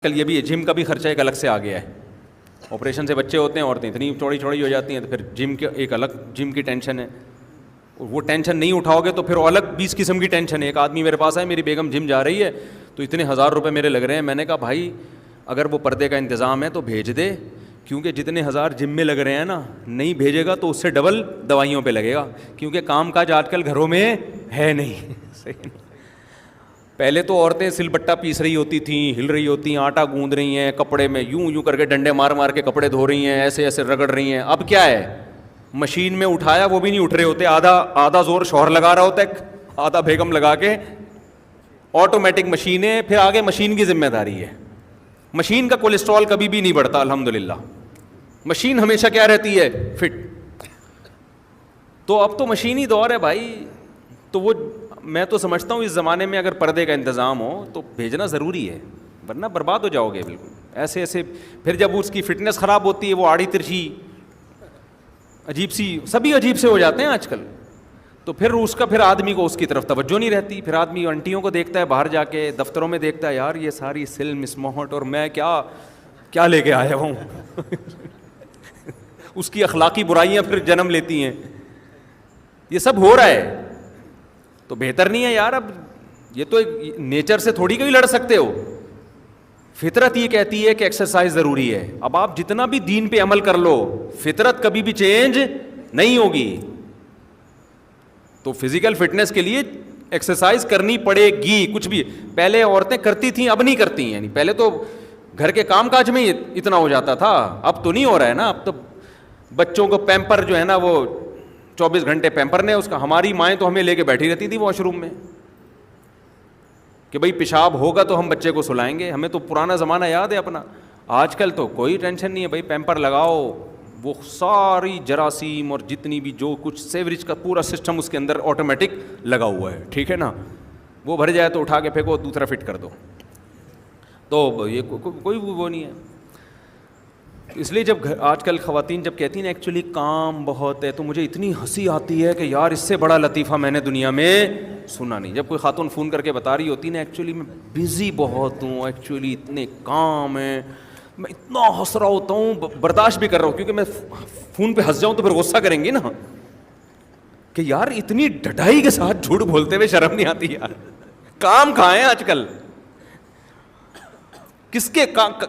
کل یہ بھی جم کا بھی خرچہ ایک الگ سے آ گیا ہے. آپریشن سے بچے ہوتے ہیں, عورتیں اتنی چوڑی چوڑی ہو جاتی ہیں, تو پھر جم کے ایک الگ جم کی ٹینشن ہے. وہ ٹینشن نہیں اٹھاؤ گے تو پھر الگ 20 قسم کی ٹینشن ہے. ایک آدمی میرے پاس ہے, میری بیگم جم جا رہی ہے تو اتنے 1000 روپے میرے لگ رہے ہیں. میں نے کہا بھائی اگر وہ پردے کا انتظام ہے تو بھیج دے, کیونکہ جتنے 1000 جم میں لگ رہے ہیں نا, نہیں بھیجے گا تو اس سے ڈبل دوائیوں پہ لگے گا, کیونکہ کام کاج آج کل گھروں میں ہے نہیں. پہلے تو عورتیں سل بٹا پیس رہی ہوتی تھیں, ہل رہی ہوتی ہیں, آٹا گوندھ رہی ہیں, کپڑے میں یوں یوں کر کے ڈنڈے مار مار کے کپڑے دھو رہی ہیں, ایسے ایسے رگڑ رہی ہیں. اب کیا ہے, مشین میں اٹھایا وہ بھی نہیں اٹھ رہے ہوتے, آدھا زور شوہر لگا رہا ہوتا ہے, آدھا بیگم لگا کے. آٹومیٹک مشینیں, پھر آگے مشین کی ذمہ داری ہے. مشین کا کولیسٹرول کبھی بھی نہیں بڑھتا الحمدللہ, مشین ہمیشہ کیا رہتی ہے, فٹ. تو اب تو مشینی دور ہے بھائی. تو وہ میں تو سمجھتا ہوں اس زمانے میں اگر پردے کا انتظام ہو تو بھیجنا ضروری ہے, ورنہ برباد ہو جاؤ گے بالکل ایسے ایسے. پھر جب اس کی فٹنس خراب ہوتی ہے, وہ آڑی ترچھی عجیب سی, سبھی عجیب سے ہو جاتے ہیں آج کل, تو پھر اس کا پھر آدمی کو اس کی طرف توجہ نہیں رہتی. پھر آدمی انٹیوں کو دیکھتا ہے باہر جا کے, دفتروں میں دیکھتا ہے یار یہ ساری سل مسموہٹ, اور میں کیا لے کے آیا ہوں. اس کی اخلاقی برائیاں پھر جنم لیتی ہیں. یہ سب ہو رہا ہے تو بہتر نہیں ہے یار. اب یہ تو نیچر سے تھوڑی کوئی لڑ سکتے ہو, فطرت یہ کہتی ہے کہ ایکسرسائز ضروری ہے. اب آپ جتنا بھی دین پہ عمل کر لو, فطرت کبھی بھی چینج نہیں ہوگی. تو فزیکل فٹنس کے لیے ایکسرسائز کرنی پڑے گی. کچھ بھی پہلے عورتیں کرتی تھیں, اب نہیں کرتی ہیں. یعنی پہلے تو گھر کے کام کاج میں اتنا ہو جاتا تھا, اب تو نہیں ہو رہا ہے نا. اب تو بچوں کو پیمپر جو ہے نا, وہ 24 گھنٹے پیمپر نے اس کا. ہماری مائیں تو ہمیں لے کے بیٹھی رہتی تھی واش روم میں کہ بھئی پیشاب ہوگا تو ہم بچے کو سلائیں گے. ہمیں تو پرانا زمانہ یاد ہے اپنا. آج کل تو کوئی ٹینشن نہیں ہے بھائی, پیمپر لگاؤ, وہ ساری جراثیم اور جتنی بھی جو کچھ سیوریج کا پورا سسٹم اس کے اندر آٹومیٹک لگا ہوا ہے, ٹھیک ہے نا. وہ بھر جائے تو اٹھا کے پھینکو, دوسرا فٹ کر دو. تو یہ کوئی وہ نہیں ہے. اس لیے جب آج کل خواتین جب کہتی ہیں نا ایکچولی کام بہت ہے, تو مجھے اتنی ہنسی آتی ہے کہ یار اس سے بڑا لطیفہ میں نے دنیا میں سنا نہیں. جب کوئی خاتون فون کر کے بتا رہی ہوتی نا ایکچولی میں بزی بہت ہوں, ایکچولی اتنے کام ہیں, میں اتنا ہنس رہا ہوتا ہوں, برداشت بھی کر رہا ہوں, کیونکہ میں فون پہ ہنس جاؤں تو پھر غصہ کریں گی نا کہ یار اتنی ڈھٹائی کے ساتھ جھوٹ بولتے ہوئے شرم نہیں آتی یار. کام کہاں ہے آج کل, کس کے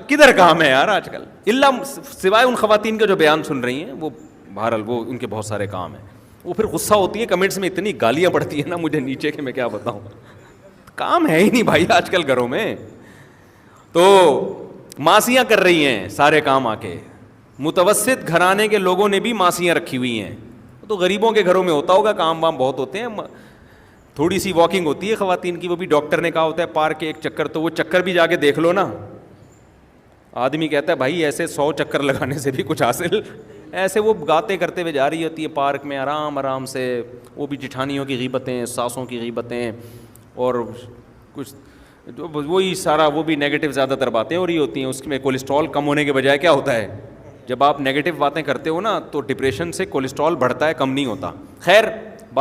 کدھر کام ہے یار آج کل, اللہ سوائے ان خواتین کے جو بیان سن رہی ہیں, وہ بہرحال وہ ان کے بہت سارے کام ہیں. وہ پھر غصہ ہوتی ہیں, کمنٹس میں اتنی گالیاں پڑتی ہیں نا مجھے نیچے کہ میں کیا بتاؤں. کام ہے ہی نہیں بھائی آج کل گھروں میں, تو ماسیاں کر رہی ہیں سارے کام آ کے. متوسط گھرانے کے لوگوں نے بھی ماسیاں رکھی ہوئی ہیں. تو غریبوں کے گھروں میں ہوتا ہوگا, کام وام بہت ہوتے ہیں, تھوڑی سی واکنگ ہوتی ہے خواتین کی, وہ بھی ڈاکٹر نے کہا ہوتا ہے پارک کے ایک چکر, تو وہ چکر بھی جا کے دیکھ لو نا. آدمی کہتا ہے بھائی ایسے 100 چکر لگانے سے بھی کچھ حاصل, ایسے وہ گاتے کرتے ہوئے جا رہی ہوتی ہے پارک میں آرام آرام سے. وہ بھی جٹھانیوں کی غیبتیں, ساسوں کی غیبتیں, اور کچھ وہی سارا, وہ بھی نیگیٹو زیادہ تر باتیں ہو رہی ہوتی ہیں. اس میں کولیسٹرول کم ہونے کے بجائے کیا ہوتا ہے, جب آپ نیگیٹو باتیں کرتے ہو نا تو ڈپریشن سے کولیسٹرول بڑھتا ہے, کم نہیں ہوتا. خیر